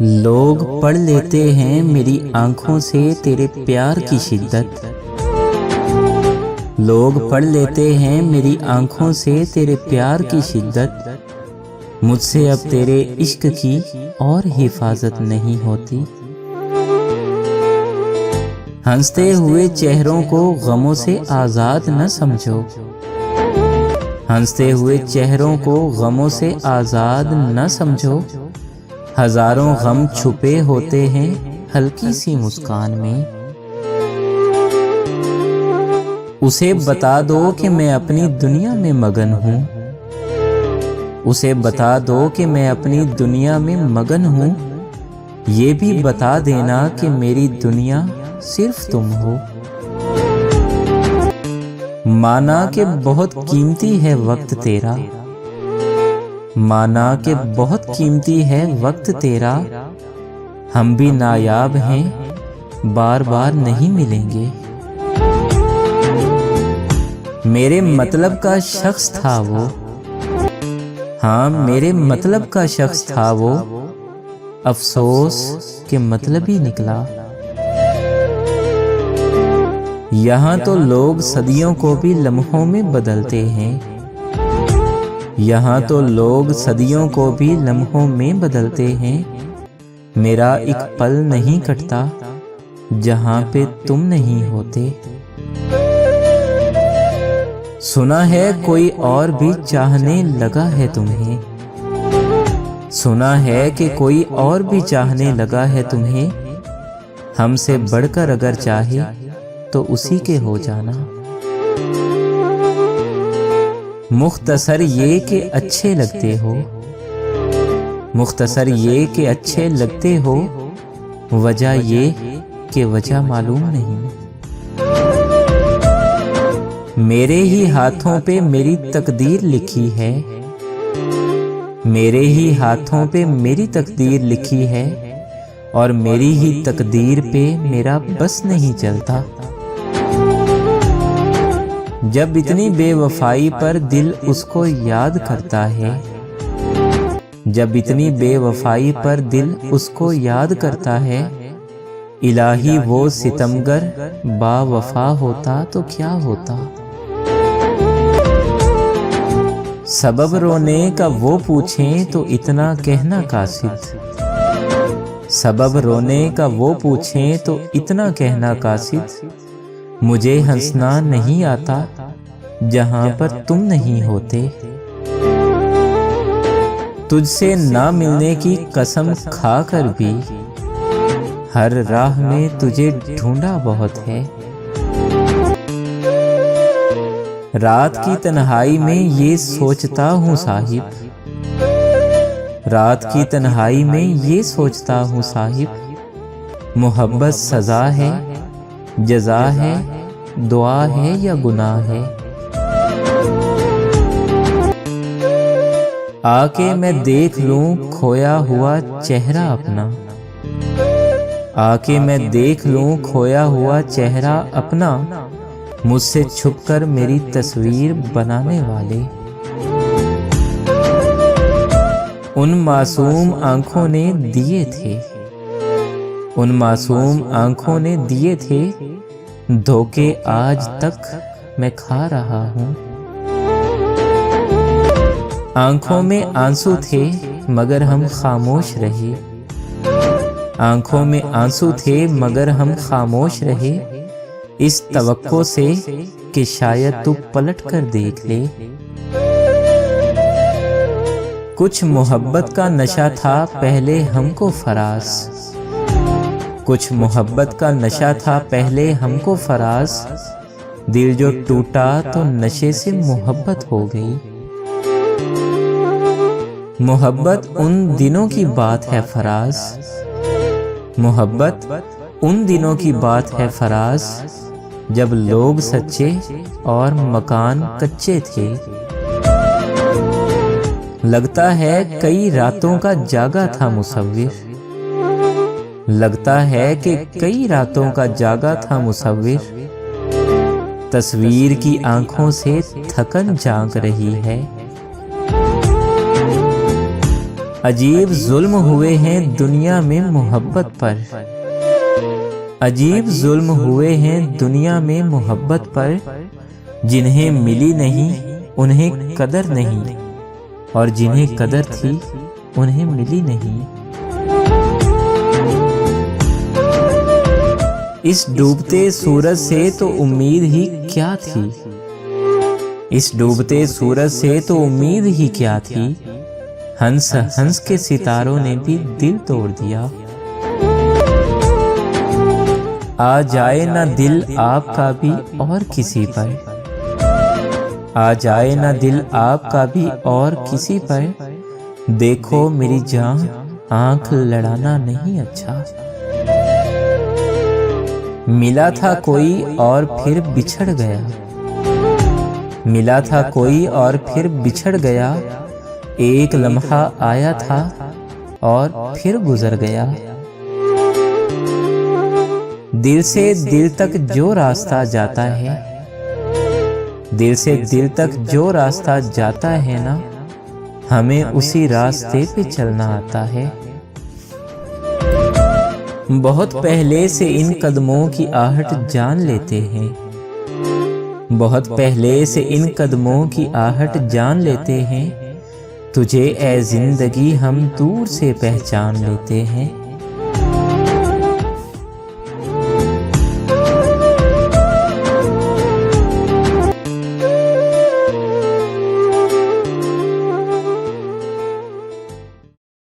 लोग पढ़ लेते हैं मेरी आंखों से तेरे प्यार की शिद्दत। लोग पढ़ लेते हैं मेरी आंखों से तेरे प्यार की शिद्दत। मुझसे अब तेरे इश्क की और हिफाजत नहीं होती। हंसते हुए चेहरों को गमों से आज़ाद न समझो। हंसते हुए चेहरों को गमों से आज़ाद न समझो। हजारों गम छुपे होते हैं हल्की सी मुस्कान में। उसे बता दो कि मैं अपनी दुनिया में मगन हूँ। उसे बता दो कि मैं अपनी दुनिया में मगन हूँ। ये भी बता देना कि मेरी दुनिया सिर्फ तुम हो। माना कि बहुत कीमती है वक्त तेरा। माना कि बहुत कीमती है वक्त तेरा। हम भी नायाब हैं, बार बार नहीं मिलेंगे। मेरे मतलब का शख्स था वो। हाँ, मेरे मतलब का शख्स था वो। अफसोस के मतलब ही निकला। यहाँ तो लोग सदियों को भी लम्हों में बदलते हैं। यहाँ तो लोग सदियों को भी लम्हों में बदलते हैं। मेरा एक पल नहीं कटता जहाँ पे तुम नहीं होते। सुना है कोई और भी चाहने लगा है तुम्हें। सुना है कि कोई और भी चाहने लगा है तुम्हें। हमसे बढ़कर अगर चाहे तो उसी के हो जाना। मुख्तसर ये कि अच्छे लगते हो। मुख्तसर ये कि अच्छे लगते हो। वजह ये कि वजह मालूम नहीं। मेरे ही हाथों पे मेरी तकदीर लिखी है। मेरे ही हाथों पे मेरी तकदीर लिखी है। और मेरी ही तकदीर पे मेरा बस नहीं चलता। जब इतनी बेवफाई पर दिल उसको याद करता है। जब इतनी बेवफाई पर दिल उसको याद करता है। इलाही वो सितमगर बावफा होता तो क्या होता। सबब रोने का वो पूछें तो इतना कहना कासिद। सबब रोने का वो पूछें तो इतना कहना कासिद। मुझे हंसना नहीं आता जहां पर तुम नहीं होते। तुझसे ना मिलने की कसम खाकर भी हर राह में तुझे ढूंढा बहुत है। रात की तन्हाई में ये सोचता हूँ साहिब। रात की तन्हाई में ये सोचता हूँ साहिब। मोहब्बत सजा है, जज़ा है, दुआ है या गुनाह है। आके मैं देख लूं खोया हुआ चेहरा अपना। आके मैं देख लूं खोया हुआ चेहरा अपना। मुझसे छुपकर मेरी तस्वीर बनाने वाले। उन मासूम आंखों ने दिए थे। उन मासूम आंखों ने दिए थे। धोखे आज तक मैं खा रहा हूँ। आंखों में आंसू थे मगर हम खामोश रहे। आंखों में आंसू थे मगर हम खामोश रहे। इस तवक्को से कि शायद तू पलट कर देख ले। कुछ मोहब्बत का नशा था पहले हमको फराज। कुछ मोहब्बत का नशा था पहले हमको फराज। दिल जो टूटा तो नशे से मोहब्बत हो गई। मोहब्बत उन दिनों की बात है फराज। मोहब्बत उन दिनों की बात है फराज। जब लोग सच्चे और मकान कच्चे थे। लगता है कई रातों का जागा था मुसव्विर। लगता है कि कई रातों का जागा था मुसव्विर। तस्वीर की आंखों से थकन झांक रही है। अजीब जुल्म हुए हैं दुनिया में मोहब्बत पर, अजीब जुल्म हुए हैं दुनिया में मोहब्बत पर। जिन्हें मिली नहीं उन्हें कदर नहीं, और जिन्हें कदर थी उन्हें मिली नहीं। इस डूबते सूरज से तो उम्मीद ही क्या थी, इस डूबते सूरज से तो उम्मीद ही क्या थी। हंस हंस के सितारों ने भी दिल तोड़ दिया। आ जाए ना दिल आपका भी और किसी पर, आ जाए ना दिल आपका भी और किसी पर। देखो मेरी जान आंख लड़ाना नहीं अच्छा। मिला था कोई और फिर बिछड़ गया, मिला था कोई और फिर बिछड़ गया। एक लम्हा आया था और फिर गुजर गया। दिल से दिल तक जो रास्ता जाता है, दिल से दिल तक जो रास्ता जाता है ना, हमें उसी रास्ते पे चलना आता है। बहुत पहले से इन कदमों की आहट जान लेते हैं, बहुत पहले से इन कदमों की आहट जान लेते हैं। तुझे ए जिंदगी हम दूर से पहचान लेते हैं।